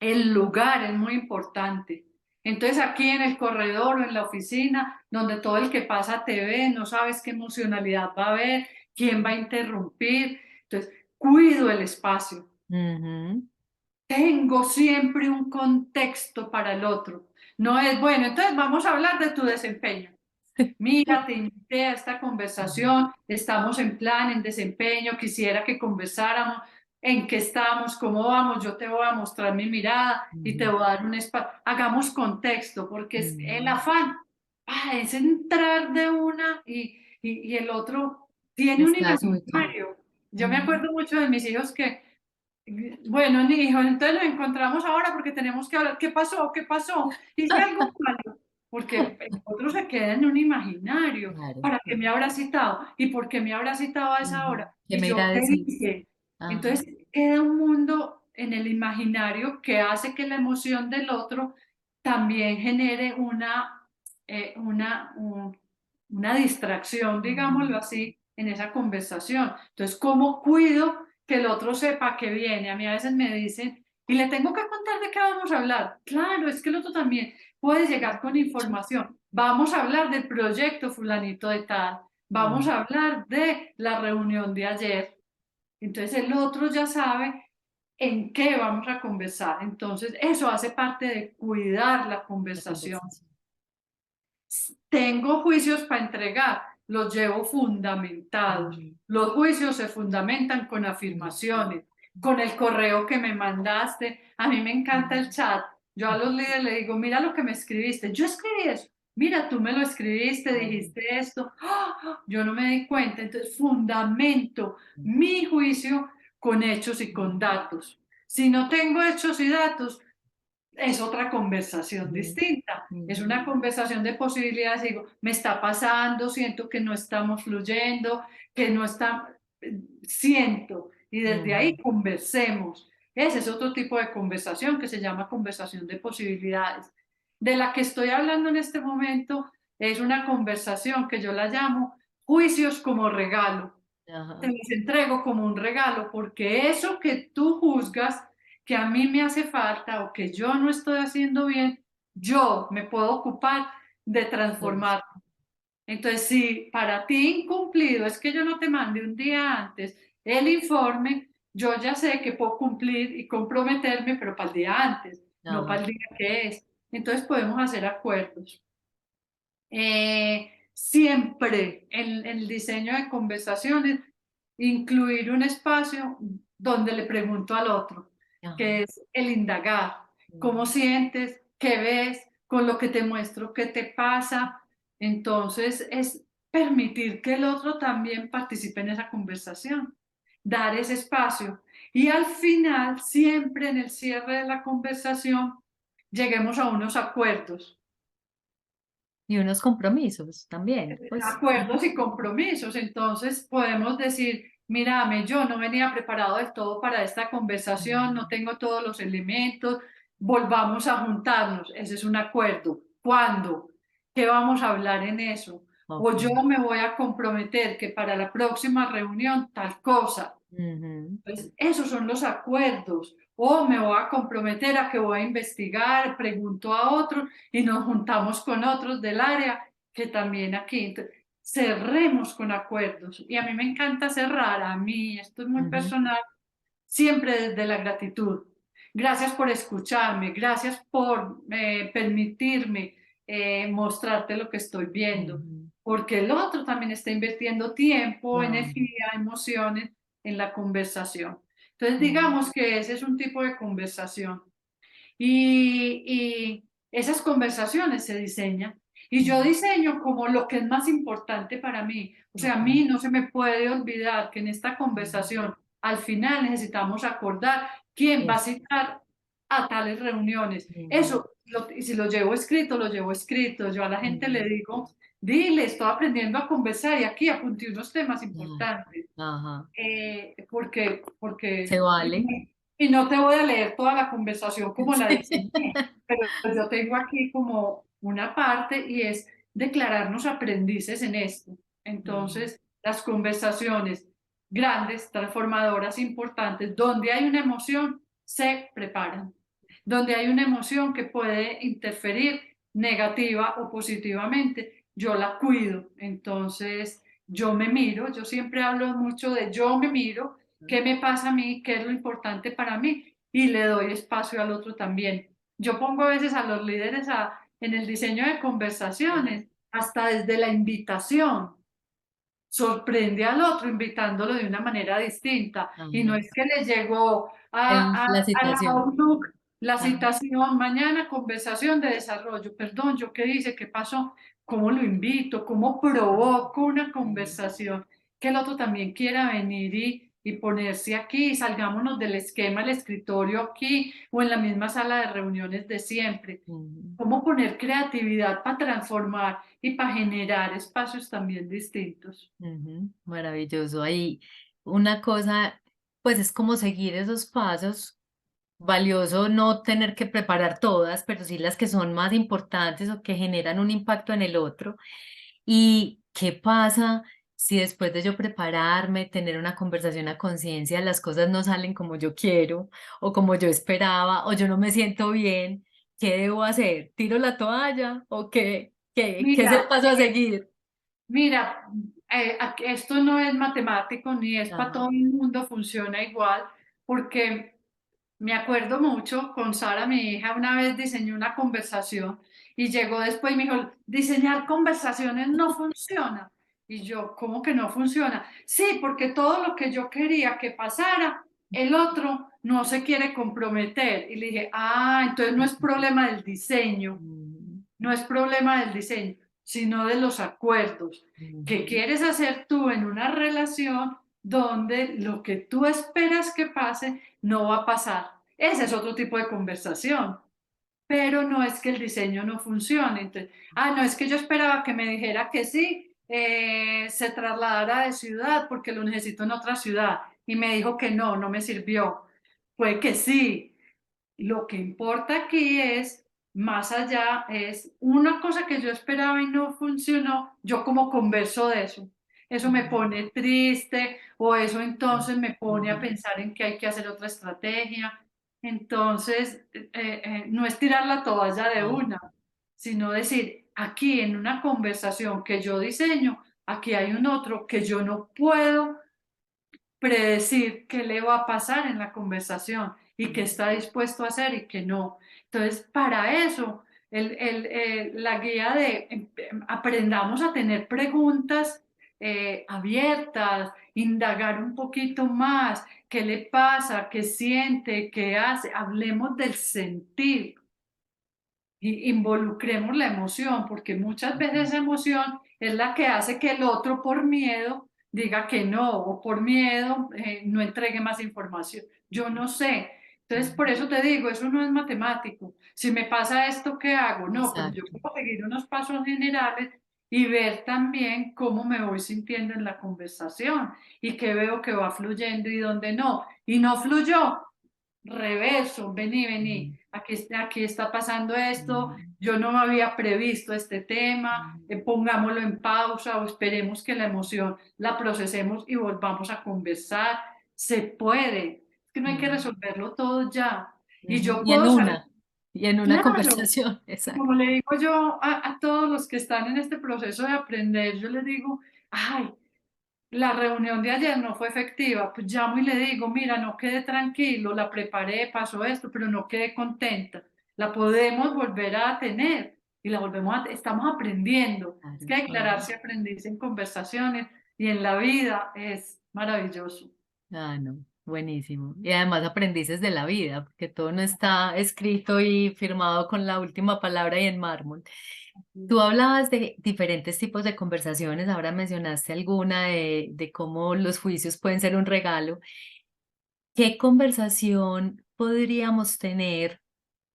el lugar es muy importante. Entonces aquí en el corredor o en la oficina, donde todo el que pasa te ve, no sabes qué emocionalidad va a haber, quién va a interrumpir. Entonces, cuido el espacio. ujú, Tengo siempre un contexto para el otro. No es, bueno, entonces vamos a hablar de tu desempeño. Mira, te invité a esta ujú, conversación, estamos en plan, en desempeño, quisiera que conversáramos en qué estamos, cómo vamos, yo te voy a mostrar mi mirada y te ujú, voy a dar un espacio. Hagamos contexto, porque es el ujú. afán, es entrar de una y el otro tiene un Estás muy claro. imaginario. Yo me Ujú, acuerdo mucho de mis hijos que bueno, mi hijo, entonces nos encontramos ahora porque tenemos que hablar. ¿Qué pasó? ¿Qué pasó? Hice algo malo. Porque el otro se queda en un imaginario. claro, ¿Para qué claro. me habrá citado? ¿Y por qué me habrá citado a esa Ujú. hora? ¿Qué ¿Y me yo irá a qué decir? hice? Ajá. Entonces queda un mundo en el imaginario que hace que la emoción del otro también genere una distracción, digámoslo Ujú, así, en esa conversación. Entonces, ¿cómo cuido que el otro sepa que viene? A mí a veces me dicen, y le tengo que contar de qué vamos a hablar. Claro, es que el otro también puede llegar con información. Vamos a hablar del proyecto fulanito de tal. Vamos ujú, a hablar de la reunión de ayer. Entonces el otro ya sabe en qué vamos a conversar. Entonces eso hace parte de cuidar la la conversación. conversación. Tengo juicios para entregar, los llevo fundamentados. Ujú, Los juicios se fundamentan con ujú, afirmaciones, con el correo que me mandaste. A mí me encanta el chat. Yo a los ujú, líderes le digo, mira lo que me escribiste. Yo escribí eso. Mira, tú me lo escribiste, ujú, dijiste esto. ¡Ah! Yo no me di cuenta. Entonces, fundamento mi juicio con hechos y con ujú, datos. Si no tengo hechos y datos, es otra conversación ujú, distinta. Es ujú, una conversación de posibilidades. Digo, me está pasando, siento que no estamos fluyendo, que no está, siento. Y desde ahí ujú, conversemos. Ese es otro tipo de conversación que se llama conversación de posibilidades. De la que estoy hablando en este momento es una conversación que yo la llamo juicios como regalo. Te ajá, los entrego como un regalo porque eso que tú juzgas que a mí me hace falta o que yo no estoy haciendo bien, yo me puedo ocupar de solución. transformar. Entonces, si para ti incumplido es que yo no te mande un día antes el informe, yo ya sé que puedo cumplir y comprometerme, pero para el día antes, no Ajá, para el día que es. Entonces podemos hacer acuerdos. Siempre en el diseño de conversaciones, incluir un espacio donde le pregunto al otro, ajá, que es el indagar, cómo ujú, sientes, qué ves, con lo que te muestro, qué te pasa. Entonces es permitir que el otro también participe en esa conversación. dar ese espacio. Y al final, siempre en el cierre de la conversación, lleguemos a unos acuerdos. Y unos compromisos también, pues. Acuerdos y compromisos. Entonces podemos decir, mírame, yo no venía preparado del todo para esta conversación, no Mm, tengo todos los elementos, volvamos a juntarnos. Ese es un acuerdo. ¿Cuándo? ¿Qué vamos a hablar en eso? O yo ok. me voy a comprometer que para la próxima reunión tal cosa. Ujú, Pues esos son los acuerdos. O me voy a comprometer a que voy a investigar, pregunto a otros y nos juntamos con otros del área que también aquí. Entonces, cerremos con acuerdos. Y a mí me encanta cerrar, a mí, esto es muy ujú, personal, siempre desde la gratitud. Gracias por escucharme, gracias por permitirme mostrarte lo que estoy viendo, ujú, porque el otro también está invirtiendo tiempo, claro, energía, emociones en la conversación. Entonces, ujú, digamos que ese es un tipo de conversación. Y esas conversaciones se diseñan. Y yo ujú, diseño como lo que es más importante para mí. O sea, a ok, mí no se me puede olvidar que en esta ujú, conversación al final necesitamos acordar quién va a eso, citar a tales reuniones. ujú, Eso, y si lo llevo escrito, lo llevo escrito. Yo a la gente le ujú, digo, dile, estoy aprendiendo a conversar y aquí apunté unos temas claro, importantes. ajá, se Porque, vale. y no te voy a leer toda la conversación como la Sí. diseñé, pero yo tengo aquí como una parte y es declararnos aprendices en esto. Ujú, Entonces, las conversaciones grandes, transformadoras, importantes, donde hay una emoción, se preparan. Donde hay una emoción que puede interferir negativa o positivamente, yo la cuido. Entonces, yo me miro, yo siempre hablo mucho de yo me miro, qué me pasa a mí, qué es lo importante para mí y le doy espacio al otro también. Yo pongo a veces a los líderes en el diseño de ajá, conversaciones, hasta desde la invitación, sorprende al otro invitándolo de una manera distinta. Y no ajá. es que le llegó La a la citación. Outlook la Ajá, citación, mañana conversación de desarrollo. Perdón, ¿yo qué hice? ¿Qué pasó? ¿Cómo lo invito? ¿Cómo provoco una ujú, conversación que el otro también quiera venir y ponerse aquí? Salgámonos del esquema, el escritorio aquí o en la misma sala de reuniones de siempre. ujú, ¿Cómo poner creatividad para transformar y para generar espacios también distintos? ujú, maravilloso. Ahí una cosa, pues es como seguir esos pasos. Valioso no tener que preparar todas, pero sí las que son más importantes o que generan un impacto en el otro. ¿Y qué pasa si después de yo prepararme, tener una conversación a conciencia, las cosas no salen como yo quiero o como yo esperaba o yo no me siento bien? ¿Qué debo hacer? ¿Tiro la toalla o qué es el Mira, paso a seguir? Mira, esto no es matemático ni es para Ajá. todo el mundo, funciona igual, porque me acuerdo mucho con Sara, mi hija, una vez diseñó una conversación y llegó después y me dijo, diseñar conversaciones no funciona. Y yo, ¿cómo que no funciona? Sí, porque todo lo que yo quería que pasara, el otro no se quiere comprometer. Y le dije, entonces no es problema del diseño, Mm, no es problema del diseño, sino de los acuerdos. ¿Qué ujú, quieres hacer tú en una relación donde lo que tú esperas que pase no va a pasar? Ese es otro tipo de conversación. Pero no es que el diseño no funcione. Entonces, no es que yo esperaba que me dijera que sí, se trasladara de ciudad porque lo necesito en otra ciudad. Y me dijo que no, no me sirvió. Fue que sí, lo que importa aquí es, más allá, es una cosa que yo esperaba y no funcionó, yo como converso de eso. Eso me ujú, pone triste o eso entonces me pone a ujú, pensar en que hay que hacer otra estrategia. Entonces, no es tirar la toalla de ah, una, sino decir, aquí en una conversación que yo diseño, aquí hay un otro que yo no puedo predecir qué le va a pasar en la conversación y qué está dispuesto a hacer y qué no. Entonces, para eso, la guía de aprendamos a tener preguntas abiertas, indagar un poquito más, qué le pasa, qué siente, qué hace, hablemos del sentir y involucremos la emoción, porque muchas veces ujú, esa emoción es la que hace que el otro por miedo diga que no, o por miedo no entregue más información. Yo no sé. Entonces, por eso te digo, eso no es matemático. Si me pasa esto, ¿qué hago? No, pero yo Exacto, puedo seguir unos pasos generales y ver también cómo me voy sintiendo en la conversación y qué veo que va fluyendo y dónde no. Y no fluyó, reverso, vení, vení, ujú, aquí está pasando esto, ujú, yo no había previsto este tema, ujú, pongámoslo en pausa o esperemos que la emoción la procesemos y volvamos a conversar. Se puede, es que no hay que ujú, resolverlo todo ya. Y ujú. yo puedo salir, Y en una claro, conversación, como exacto. le digo yo a todos los que están en este proceso de aprender, yo les digo, ay, la reunión de ayer no fue efectiva, pues llamo y le digo, mira, no quedé tranquilo, la preparé, pasó esto, pero no quedé contenta. La podemos volver a tener y la volvemos a, estamos aprendiendo. Es Claro, que claro. declararse aprendiz en conversaciones y en la vida es maravilloso. Ah, no, buenísimo. Y además aprendices de la vida, porque todo no está escrito y firmado con la última palabra y en mármol. Tú hablabas de diferentes tipos de conversaciones, ahora mencionaste alguna de cómo los juicios pueden ser un regalo. ¿Qué conversación podríamos tener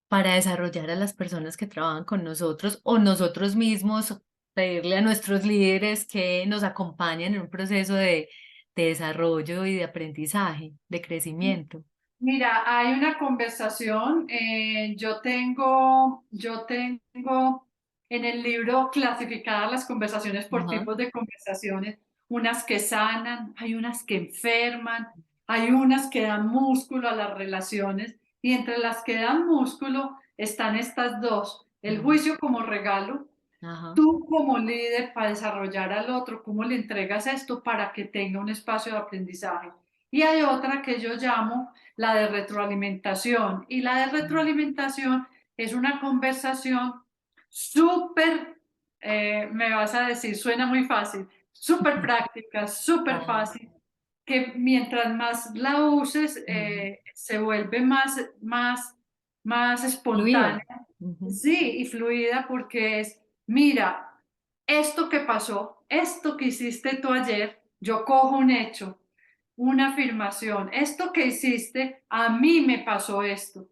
para desarrollar a las personas que trabajan con nosotros o nosotros mismos pedirle a nuestros líderes que nos acompañen en un proceso de desarrollo y de aprendizaje, de crecimiento? Mira, hay una conversación, yo tengo en el libro clasificadas las conversaciones por Ajá, tipos de conversaciones, unas que sanan, hay unas que enferman, hay unas que dan músculo a las relaciones y entre las que dan músculo están estas dos, el ujú, juicio como regalo. ajá, Tú como líder para desarrollar al otro, ¿cómo le entregas esto para que tenga un espacio de aprendizaje? Y hay otra que yo llamo la de retroalimentación. Y la de mm, retroalimentación es una conversación súper, me vas a decir, suena muy fácil, súper práctica, súper ajá, fácil, que mientras más la uses, ujú. se vuelve más Fluida. espontánea. Ujú, Sí, y fluida porque es, mira, esto que pasó, esto que hiciste tú ayer, yo cojo un hecho, una afirmación, esto que hiciste, a mí me pasó esto,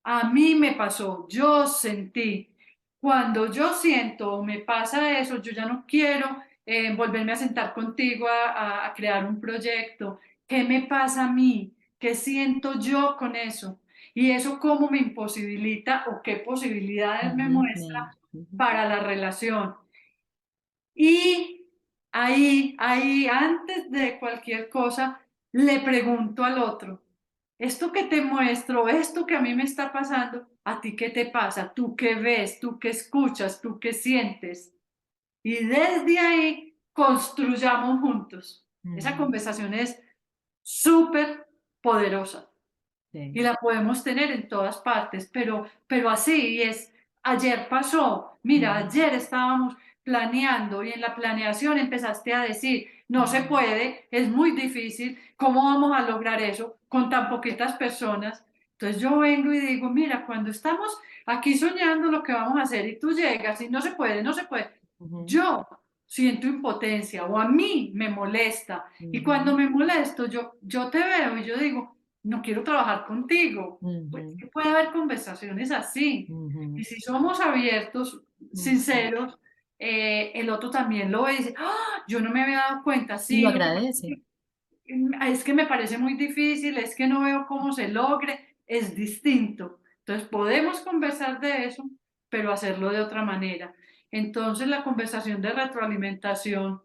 a mí me pasó, yo sentí. Cuando yo siento o me pasa eso, yo ya no quiero volverme a sentar contigo a crear un proyecto. ¿Qué me pasa a mí? ¿Qué siento yo con eso? Y eso cómo me imposibilita o qué posibilidades me ujú, muestra ujú, para la relación. Y ahí, antes de cualquier cosa, le pregunto al otro, esto que te muestro, esto que a mí me está pasando, ¿a ti qué te pasa? ¿Tú qué ves? ¿Tú qué escuchas? ¿Tú qué sientes? Y desde ahí construyamos juntos. Esa ujú, conversación es súper poderosa y sí, la podemos tener en todas partes, pero así y es, ayer pasó, mira, ujú, ayer estábamos planeando y en la planeación empezaste a decir, no se ujú, puede, es muy difícil, ¿cómo vamos a lograr eso con tan poquitas personas? Entonces yo vengo y digo, mira, cuando estamos aquí soñando lo que vamos a hacer y tú llegas y no se puede, no se puede, ujú, yo siento impotencia o a mí me molesta y cuando ujú, me molesto yo te veo y yo digo, no quiero trabajar contigo. Pues ujú, que puede haber conversaciones así. Y ujú, si somos abiertos, ujú. sinceros, el otro también lo ve y dice, ¡ah! Yo no me había dado cuenta, Y lo sí, lo que pasa agradece. es que me parece muy difícil, es que no veo cómo se logre, es distinto. Entonces podemos conversar de eso, pero hacerlo de otra manera. Entonces la conversación de retroalimentación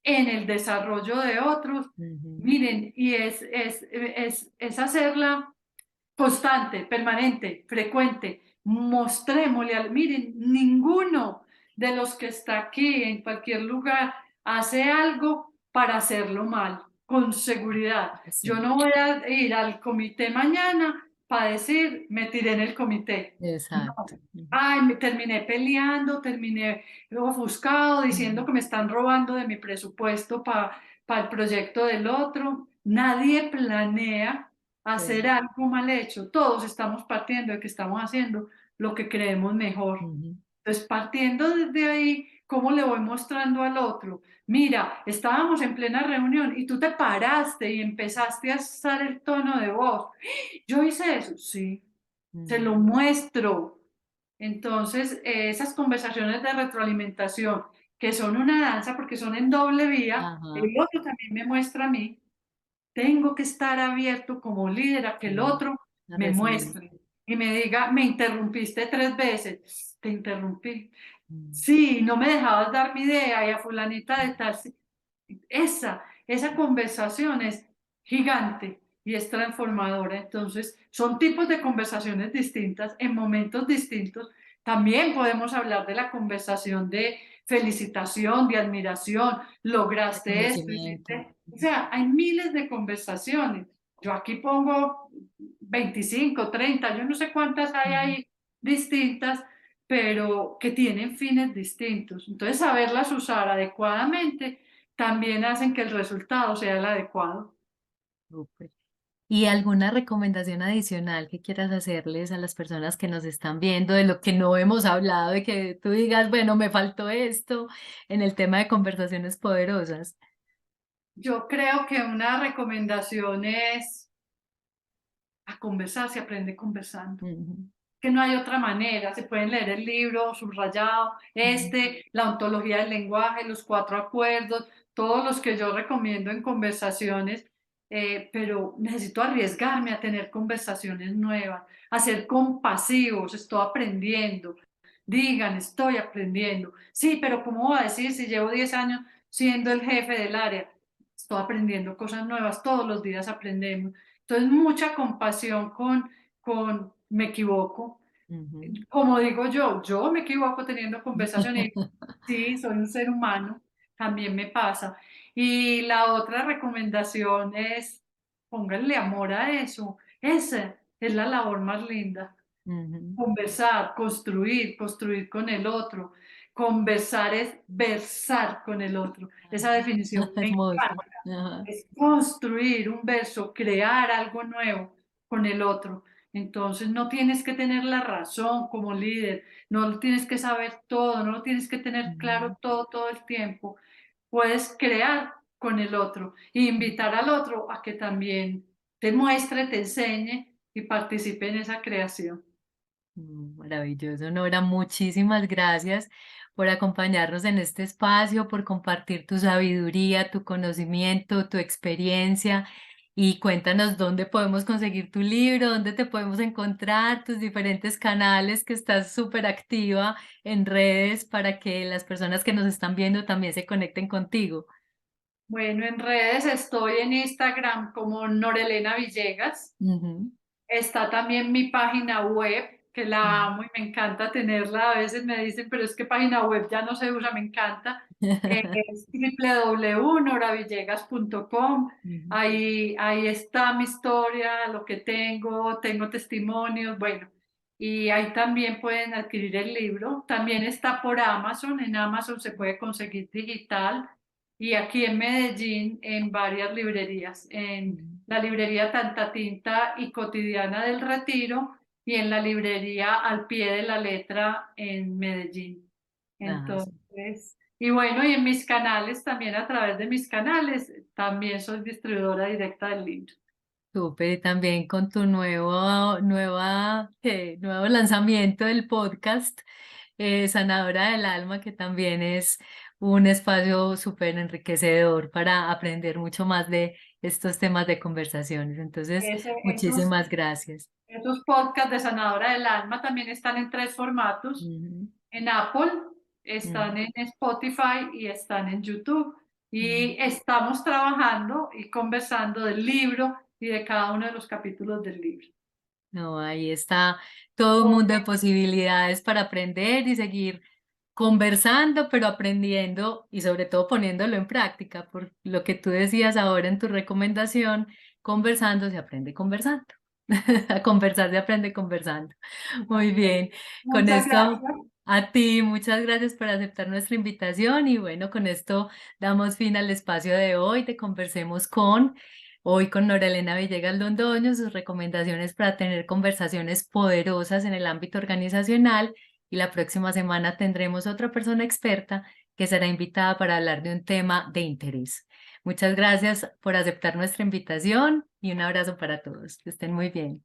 en el desarrollo de otros, Ujú, miren, y es hacerla constante, permanente, frecuente. Mostrémosle al, miren, ninguno de los que está aquí en cualquier lugar hace algo para hacerlo mal, con seguridad. Yo sí, no voy a ir al comité mañana para decir, me tiré en el comité. exacto. No. Ay, me terminé peleando, terminé ofuscado, diciendo Ujú, que me están robando de mi presupuesto para el proyecto del otro. Nadie planea hacer sí, algo mal hecho. Todos estamos partiendo de que estamos haciendo lo que creemos mejor. ujú, Entonces, partiendo desde ahí, ¿cómo le voy mostrando al otro? Mira, estábamos en plena reunión y tú te paraste y empezaste a alzar el tono de voz. Yo hice eso, sí, se lo Mm. muestro. Entonces, esas conversaciones de retroalimentación, que son una danza porque son en doble vía, Ajá, el otro también me muestra a mí, tengo que estar abierto como líder a que el sí, otro a me recibir. muestre y me diga, me interrumpiste 3 veces, te interrumpí. Mm. Sí, no me dejabas dar mi idea y a fulanita de tal. Sí. Esa conversación es gigante y es transformadora. Entonces, son tipos de conversaciones distintas en momentos distintos. También podemos hablar de la conversación de felicitación, de admiración, lograste esto, Reconocimiento. hiciste. O sea, hay miles de conversaciones. Yo aquí pongo 25, 30, yo no sé cuántas hay Ujú. ahí distintas, pero que tienen fines distintos. Entonces, saberlas usar adecuadamente también hacen que el resultado sea el adecuado. Súper. ¿Y alguna recomendación adicional que quieras hacerles a las personas que nos están viendo de lo que no hemos hablado, de que tú digas, bueno, me faltó esto en el tema de conversaciones poderosas? Yo creo que una recomendación es a conversar, se aprende conversando. Ujú, Que no hay otra manera. Se pueden leer el libro subrayado, ujú, la ontología del lenguaje, los 4 acuerdos, todos los que yo recomiendo en conversaciones, pero necesito arriesgarme a tener conversaciones nuevas, a ser compasivos, estoy aprendiendo. Digan, estoy aprendiendo. Sí, pero ¿cómo voy a decir si llevo 10 años siendo el jefe del área? Estoy aprendiendo cosas nuevas, todos los días aprendemos. Entonces, mucha compasión con me equivoco. ujú. Como digo yo me equivoco teniendo conversaciones. Sí, soy un ser humano, también me pasa. Y la otra recomendación es, pónganle amor a eso. Esa es la labor más linda. Ujú. Conversar, construir, construir con el otro. Conversar es versar con el otro. Esa definición me Hermoso. encanta. Ajá. Es construir un verso, crear algo nuevo con el otro. Entonces no tienes que tener la razón como líder, no lo tienes que saber todo, no lo tienes que tener Ujú. claro todo el tiempo. Puedes crear con el otro e invitar al otro a que también te muestre, te enseñe y participe en esa creación. Maravilloso, Nora. Muchísimas gracias por acompañarnos en este espacio, por compartir tu sabiduría, tu conocimiento, tu experiencia. Y cuéntanos dónde podemos conseguir tu libro, dónde te podemos encontrar, tus diferentes canales, que estás súper activa en redes para que las personas que nos están viendo también se conecten contigo. Bueno, en redes estoy en Instagram como Norelena Villegas. Ujú. Está también mi página web, que la Ujú. amo y me encanta tenerla. A veces me dicen, pero es que página web ya no se usa, me encanta. Es www.noravillegas.com. Ujú. Ahí está mi historia, lo que tengo testimonios, bueno. Y ahí también pueden adquirir el libro. También está por Amazon. En Amazon se puede conseguir digital. Y aquí en Medellín, en varias librerías. En Ujú. la librería Tanta Tinta y Cotidiana del Retiro y en la librería Al Pie de la Letra en Medellín. Ah, Entonces, y bueno, y en mis canales, también a través de mis canales, también soy distribuidora directa del libro. súper, y también con tu nuevo lanzamiento del podcast, Sanadora del Alma, que también es un espacio súper enriquecedor para aprender mucho más de estos temas de conversaciones. Entonces, Esos, muchísimas gracias. esos podcasts de Sanadora del Alma también están en 3 formatos. Ujú, En Apple, ujú, están en Spotify y están en YouTube. ujú. Y estamos trabajando y conversando del libro y de cada uno de los capítulos del libro. No, ahí está todo un mundo de posibilidades para aprender y seguir conversando, pero aprendiendo y sobre todo poniéndolo en práctica, por lo que tú decías ahora en tu recomendación, conversando se aprende conversando. A conversar se aprende conversando. Muy Así es. bien, con Muchas esto gracias. a ti, muchas gracias por aceptar nuestra invitación y bueno, con esto damos fin al espacio de hoy, te conversemos hoy con Nora Elena Villegas Londoño, sus recomendaciones para tener conversaciones poderosas en el ámbito organizacional y la próxima semana tendremos otra persona experta que será invitada para hablar de un tema de interés. Muchas gracias por aceptar nuestra invitación y un abrazo para todos. Que estén muy bien.